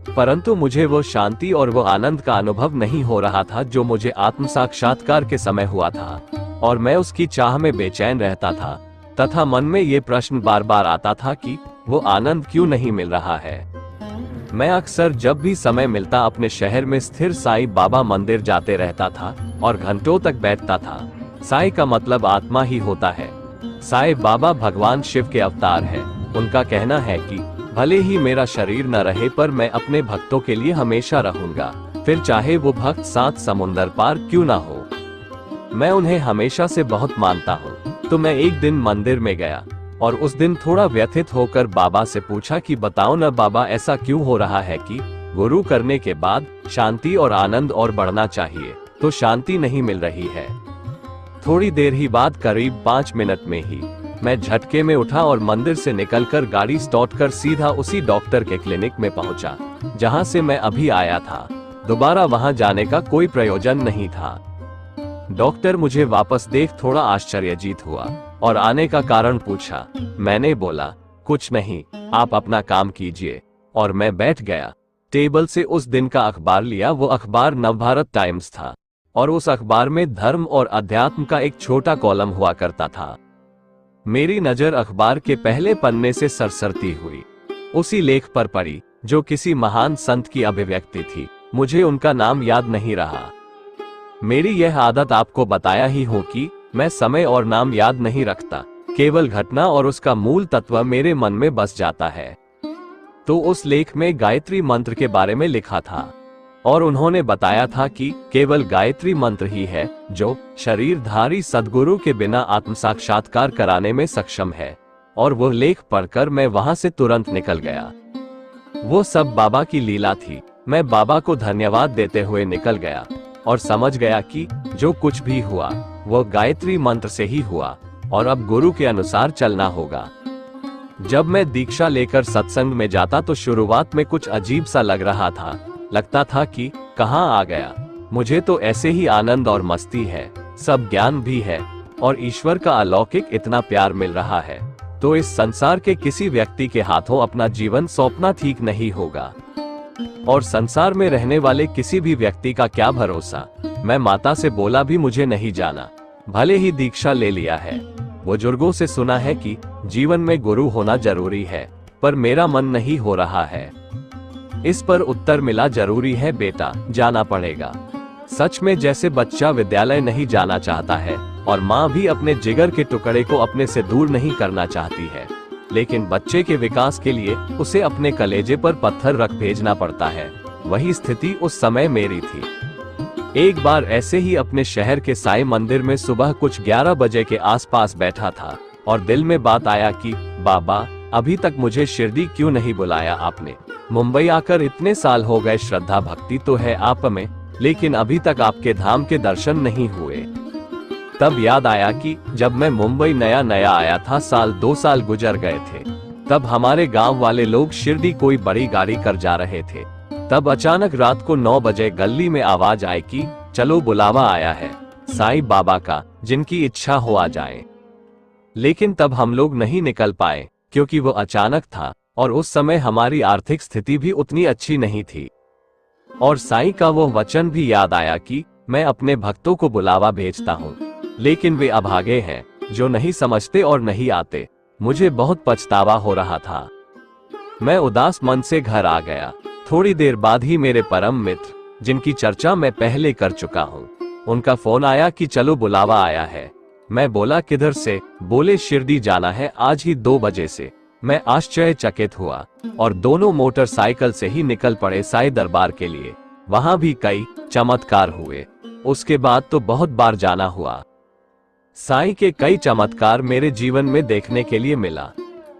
परंतु मुझे वो शांति और वो आनंद का अनुभव नहीं हो रहा था जो मुझे आत्म साक्षात्कार के समय हुआ था, और मैं उसकी चाह में बेचैन रहता था तथा मन में ये प्रश्न बार बार आता था कि वो आनंद क्यों नहीं मिल रहा है। मैं अक्सर जब भी समय मिलता अपने शहर में स्थिर साईं बाबा मंदिर जाते रहता था और घंटों तक बैठता था। साईं का मतलब आत्मा ही होता है। साईं बाबा भगवान शिव के अवतार हैं। उनका कहना है कि भले ही मेरा शरीर न रहे पर मैं अपने भक्तों के लिए हमेशा रहूंगा, फिर चाहे वो भक्त 7 समुंदर पार क्यों ना हो। मैं उन्हें हमेशा से बहुत मानता हूँ। तो मैं एक दिन मंदिर में गया और उस दिन थोड़ा व्यथित होकर बाबा से पूछा कि बताओ न बाबा, ऐसा क्यों हो रहा है कि गुरु करने के बाद शांति और आनंद और बढ़ना चाहिए तो शांति नहीं मिल रही है। थोड़ी देर ही बाद, करीब 5 मिनट में ही मैं झटके में उठा और मंदिर से निकलकर गाड़ी स्टार्ट कर सीधा उसी डॉक्टर के क्लिनिक में पहुंचा जहां से मैं अभी आया था। दोबारा वहां जाने का कोई प्रयोजन नहीं था। डॉक्टर मुझे वापस देख थोड़ा आश्चर्यचकित हुआ और आने का कारण पूछा। मैंने बोला, कुछ नहीं, आप अपना काम कीजिए, और मैं बैठ गया। टेबल से उस दिन का अखबार लिया। वो अखबार नवभारत टाइम्स था और उस अखबार में धर्म और अध्यात्म का एक छोटा कॉलम हुआ करता था। मेरी नजर अखबार के पहले पन्ने से सरसरती हुई उसी लेख पर पड़ी जो किसी महान संत की अभिव्यक्ति थी। मुझे उनका नाम याद नहीं रहा। मेरी यह आदत आपको बताया ही हो कि मैं समय और नाम याद नहीं रखता, केवल घटना और उसका मूल तत्व मेरे मन में बस जाता है। तो उस लेख में गायत्री मंत्र के बारे में लिखा था और उन्होंने बताया था कि केवल गायत्री मंत्र ही है जो शरीरधारी सद्गुरु के बिना आत्म साक्षात्कार कराने में सक्षम है। और वो लेख पढ़कर मैं वहां से तुरंत निकल गया। वो सब बाबा की लीला थी। मैं बाबा को धन्यवाद देते हुए निकल गया और समझ गया कि जो कुछ भी हुआ वो गायत्री मंत्र से ही हुआ और अब गुरु के अनुसार चलना होगा। जब मैं दीक्षा लेकर सत्संग में जाता तो शुरुआत में कुछ अजीब सा लग रहा था। लगता था कि कहाँ आ गया, मुझे तो ऐसे ही आनंद और मस्ती है, सब ज्ञान भी है और ईश्वर का अलौकिक इतना प्यार मिल रहा है, तो इस संसार के किसी व्यक्ति के हाथों अपना जीवन सौंपना ठीक नहीं होगा। और संसार में रहने वाले किसी भी व्यक्ति का क्या भरोसा। मैं माता से बोला भी मुझे नहीं जाना, भले ही दीक्षा ले लिया है। बुजुर्गों से सुना है कि जीवन में गुरु होना जरूरी है, पर मेरा मन नहीं हो रहा है। इस पर उत्तर मिला, जरूरी है बेटा, जाना पड़ेगा। सच में जैसे बच्चा विद्यालय नहीं जाना चाहता है और माँ भी अपने जिगर के टुकड़े को अपने से दूर नहीं करना चाहती है, लेकिन बच्चे के विकास के लिए उसे अपने कलेजे पर पत्थर रख भेजना पड़ता है, वही स्थिति उस समय मेरी थी। एक बार ऐसे ही अपने शहर के साईं मंदिर में सुबह कुछ 11 बजे के आसपास बैठा था और दिल में बात आया कि बाबा, अभी तक मुझे शिरडी क्यों नहीं बुलाया आपने। मुंबई आकर इतने साल हो गए, श्रद्धा भक्ति तो है आप में, लेकिन अभी तक आपके धाम के दर्शन नहीं हुए। तब याद आया कि जब मैं मुंबई नया नया आया था, 2 साल गुजर गए थे, तब हमारे गांव वाले लोग शिरडी कोई बड़ी गाड़ी कर जा रहे थे। तब अचानक रात को 9 बजे गली में आवाज आई कि चलो बुलावा आया है साईं बाबा का, जिनकी इच्छा हो आ जाए। लेकिन तब हम लोग नहीं निकल पाए क्योंकि वो अचानक था और उस समय हमारी आर्थिक स्थिति भी उतनी अच्छी नहीं थी। और साईं का वो वचन भी याद आया कि मैं अपने भक्तों को बुलावा भेजता हूँ, लेकिन वे अभागे हैं जो नहीं समझते और नहीं आते। मुझे बहुत पछतावा हो रहा था। मैं उदास मन से घर आ गया। थोड़ी देर बाद ही मेरे परम मित्र, जिनकी चर्चा मैं पहले कर चुका हूँ, उनका फोन आया कि चलो बुलावा आया है। मैं बोला किधर से? बोले शिरडी जाना है आज ही 2 बजे से। मैं आश्चर्यचकित हुआ और दोनों मोटरसाइकिल से ही निकल पड़े साईं दरबार के लिए। वहां भी कई चमत्कार हुए। उसके बाद तो बहुत बार जाना हुआ। साईं के कई चमत्कार मेरे जीवन में देखने के लिए मिला।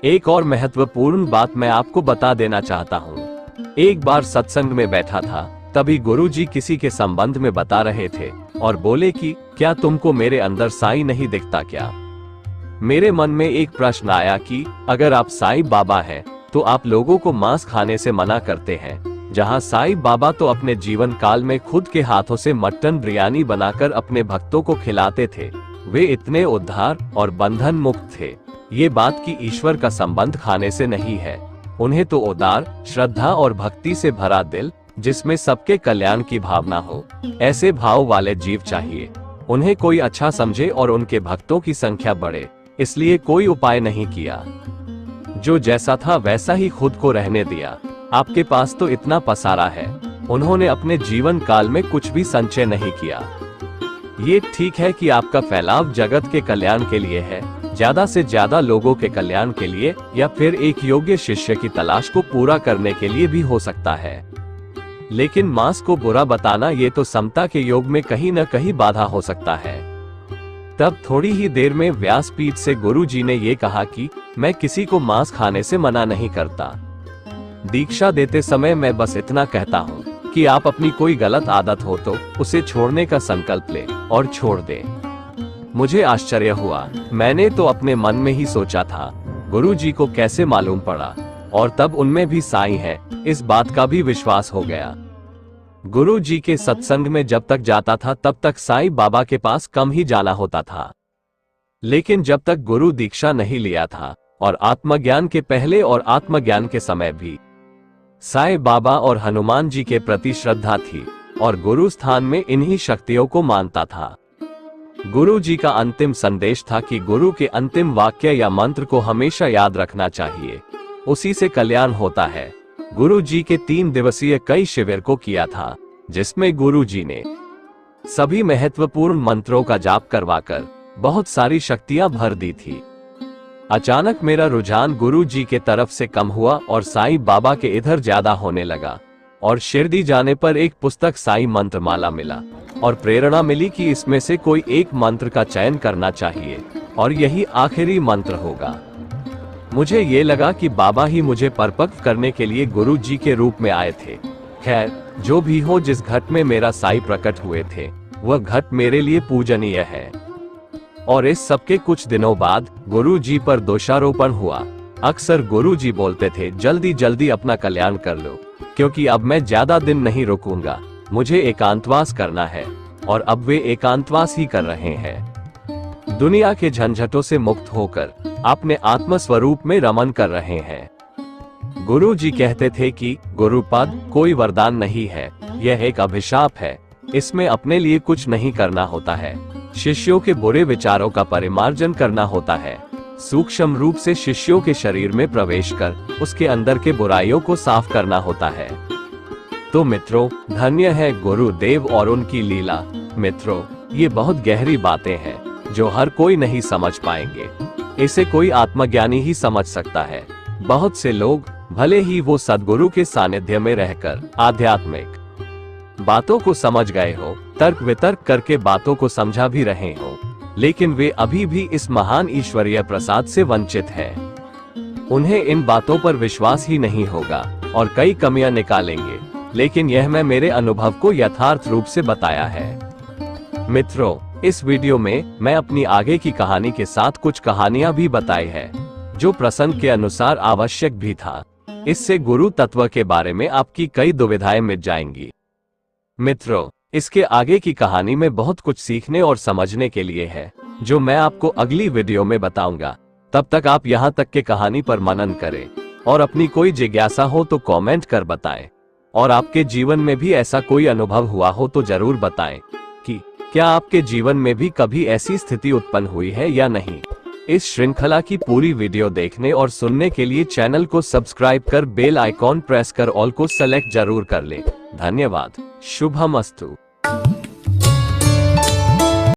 एक और महत्वपूर्ण बात मैं आपको बता देना चाहता हूँ। एक बार सत्संग में बैठा था, तभी गुरुजी किसी के संबंध में बता रहे थे और बोले कि क्या तुमको मेरे अंदर साईं नहीं दिखता क्या? मेरे मन में एक प्रश्न आया कि अगर आप साईं बाबा हैं, तो आप लोगों को मांस खाने से मना करते हैं, जहां साईं बाबा तो अपने जीवन काल में खुद के हाथों से मटन बिरयानी बनाकर अपने भक्तों को खिलाते थे। वे इतने उद्धार और बंधन मुक्त थे। ये बात कि ईश्वर का संबंध खाने से नहीं है। उन्हें तो उदार, श्रद्धा और भक्ति से भरा दिल, जिसमें सबके कल्याण की भावना हो, ऐसे भाव वाले जीव चाहिए। उन्हें कोई अच्छा समझे और उनके भक्तों की संख्या बढ़े, इसलिए कोई उपाय नहीं किया। जो जैसा था वैसा ही खुद को रहने दिया। आपके पास तो इतना पसारा है। उन्होंने अपने जीवन काल में कुछ भी संचय नहीं किया। ये ठीक है कि आपका फैलाव जगत के कल्याण के लिए है, ज्यादा से ज्यादा लोगों के कल्याण के लिए, या फिर एक योग्य शिष्य की तलाश को पूरा करने के लिए भी हो सकता है। लेकिन मांस को बुरा बताना ये तो समता के योग में कहीं न कहीं बाधा हो सकता है। तब थोड़ी ही देर में व्यासपीठ से गुरु जी ने ये कहा कि मैं किसी को मांस खाने से मना नहीं करता। दीक्षा देते समय मैं बस इतना कहता हूँ कि आप अपनी कोई गलत आदत हो तो उसे छोड़ने का संकल्प ले और छोड़ दे। मुझे आश्चर्य हुआ। मैंने तो अपने मन में ही सोचा था, गुरु जी को कैसे मालूम पड़ा? और तब उनमें भी साईं है, इस बात का भी विश्वास हो गया। गुरु जी के सत्संग में जब तक जाता था तब तक साईं बाबा के पास कम ही जाना होता था। लेकिन जब तक गुरु दीक्षा नहीं लिया था और आत्मज्ञान के पहले और आत्मज्ञान के समय भी साईं बाबा और हनुमान जी के प्रति श्रद्धा थी और गुरु स्थान में इन्हीं शक्तियों को मानता था। गुरु जी का अंतिम संदेश था कि गुरु के अंतिम वाक्य या मंत्र को हमेशा याद रखना चाहिए, उसी से कल्याण होता है। गुरु जी के 3 दिवसीय कई शिविर को किया था, जिसमें गुरु जी ने सभी महत्वपूर्ण मंत्रों का जाप करवाकर बहुत सारी शक्तियां भर दी थी। अचानक मेरा रुझान गुरु जी के तरफ से कम हुआ और साईं बाबा के इधर ज्यादा होने लगा। और शिरडी जाने पर एक पुस्तक साईं मंत्रमाला मिला और प्रेरणा मिली कि इसमें से कोई एक मंत्र का चयन करना चाहिए और यही आखिरी मंत्र होगा। मुझे ये लगा कि बाबा ही मुझे परिपक्व करने के लिए गुरु जी के रूप में आए थे। खैर, जो भी हो, जिस घट में मेरा साईं प्रकट हुए थे वह घट मेरे लिए पूजनीय है। और इस सबके कुछ दिनों बाद गुरु जी पर दोषारोपण हुआ अक्सर गुरुजी बोलते थे, जल्दी जल्दी अपना कल्याण कर लो, क्योंकि अब मैं ज्यादा दिन नहीं रुकूंगा, मुझे एकांतवास करना है। और अब वे एकांतवास ही कर रहे हैं। दुनिया के झंझटों से मुक्त होकर अपने आत्म स्वरूप में रमन कर रहे हैं। गुरुजी कहते थे कि गुरुपद कोई वरदान नहीं है, यह एक अभिशाप है। इसमें अपने लिए कुछ नहीं करना होता है, शिष्यों के बुरे विचारों का परिमार्जन करना होता है। सूक्ष्म रूप से शिष्यों के शरीर में प्रवेश कर उसके अंदर के बुराइयों को साफ करना होता है। तो मित्रों, धन्य है गुरुदेव और उनकी लीला। मित्रों, ये बहुत गहरी बातें हैं जो हर कोई नहीं समझ पाएंगे। इसे कोई आत्मज्ञानी ही समझ सकता है। बहुत से लोग भले ही वो सद्गुरु के सानिध्य में रहकर आध्यात्मिक बातों को समझ गए हो, तर्क वितर्क करके बातों को समझा भी रहे हो, लेकिन वे अभी भी इस महान ईश्वरीय प्रसाद से वंचित हैं। उन्हें इन बातों पर विश्वास ही नहीं होगा और कई कमियां निकालेंगे, लेकिन यह मैं मेरे अनुभव को यथार्थ रूप से बताया है। मित्रों, इस वीडियो में मैं अपनी आगे की कहानी के साथ कुछ कहानियां भी बताई है, जो प्रसंग के अनुसार आवश्यक भी था। इससे गुरु तत्व के बारे में आपकी कई दुविधाएं मिट जाएंगी। मित्रों, इसके आगे की कहानी में बहुत कुछ सीखने और समझने के लिए है, जो मैं आपको अगली वीडियो में बताऊंगा। तब तक आप यहाँ तक के कहानी पर मनन करें और अपनी कोई जिज्ञासा हो तो कमेंट कर बताएं। और आपके जीवन में भी ऐसा कोई अनुभव हुआ हो तो जरूर बताएं कि क्या आपके जीवन में भी कभी ऐसी स्थिति उत्पन्न हुई है या नहीं। इस श्रृंखला की पूरी वीडियो देखने और सुनने के लिए चैनल को सब्सक्राइब कर बेल आइकॉन प्रेस कर ऑल को सेलेक्ट जरूर कर लें। धन्यवाद। शुभमस्तु।